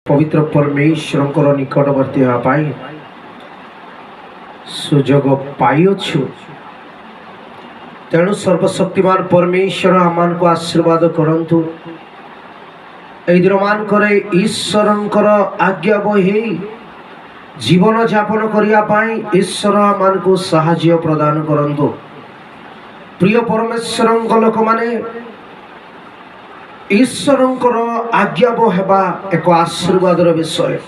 पवित्र परमेश्वर निकटवर्ती होगापाई सुजोग पाइछु। तेणु सर्वशक्तिमान परमेश्वर आमान को आशीर्वाद करंतु। ए दिन मानकर ईश्वरंकर आज्ञा बही जीवन यापन करने ईश्वर आमान को साहाय्य प्रदान करंतु। प्रिय परमेश्वर लोक माने ईश्वरंकर आज्ञाबह हेबा एक आशीर्वादर विषय।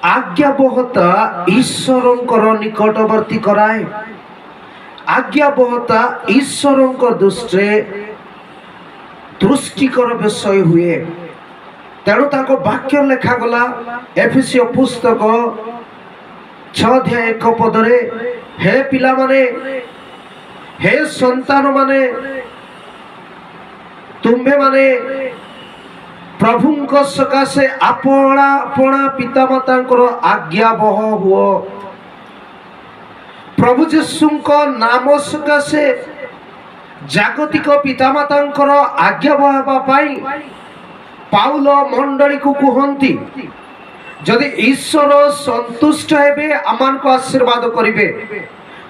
आज्ञाबहता ईश्वरंकर निकटवर्ती कराए। आज्ञाबहता ईश्वरंकर दृष्टिकर विषय हुए। तेणु ताको वाक्य लेखा गला एफिसियो पुस्तक 6:1 हे पिला माने, हे संतान माने, तुम्हें माने प्रभु सकाशे अपना अपना पितामाता आज्ञाबह हुओ। प्रभु जीशु नाम सकाशे जागतिक पितामाता आज्ञाबह पाई पाउल मंडली को कहती, जदि ईश्वर संतुष्ट हेबे आमान को आशीर्वाद करिवे,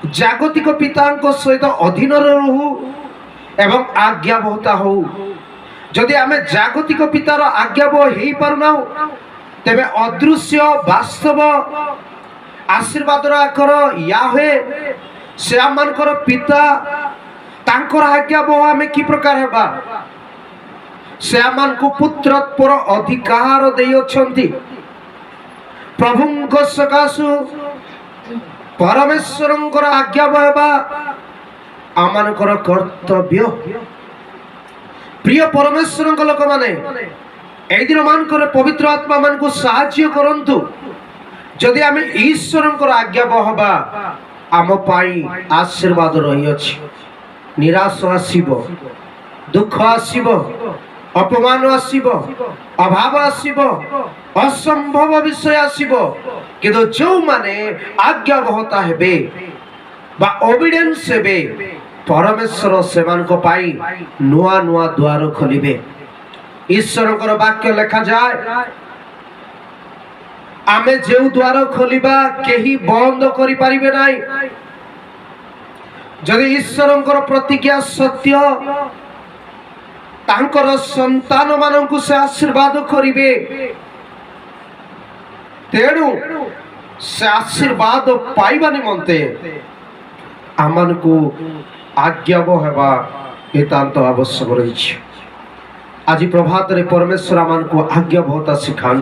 जागतिक पिता सहित अधीन रहू एवं आज्ञाबहता हो। जदि आमे जागतिक पितार आज्ञाबह हो पारुना, तेबे अदृश्य वास्तव आशीर्वाद आकर याहे से आमानकर पिता तांकर आज्ञाबह आमे कि प्रकार हेबा, से आमान को पुत्रत्वर अधिकार देइछंती। प्रभुंक सकाशु परमेश्वरंकर आज्ञाबह हेबा आमानकर कर्तव्य। प्रिय परमेश्वर लोक माने ए दिन मानकर पवित्र आत्मा मान को साहाय्य करंतु। जदि आमे ईश्वरंकर आज्ञाबह हेबा आम पाई आशीर्वाद रही अछि। निराश आसीबो, दुख आसीबो, अपमान आसीबो, अभाव आसीबो, असंभव विषय आसीबो, किंतु जो माने आज्ञाबहता हेबे बा ओबीडियंस हेबे परमेश्वर सेमान को पाई नुआ नुआ द्वार खोलिबे। ईश्वरंकर वाक्य लेखा जाए, आमे जे द्वार खोलिबा केही बंद करि पारिबे नाही। जदि ईश्वरंकर प्रतिज्ञा सत्य, तांकर संतान माननकु से आशीर्वाद करिबे। तेणु से आशीर्वाद पाइबा निमंते आमान को आज्ञाबह हेबा एतांत आवश्यक रही। आज प्रभात रे परमेश्वर आमान को आज्ञाबहता सिखान।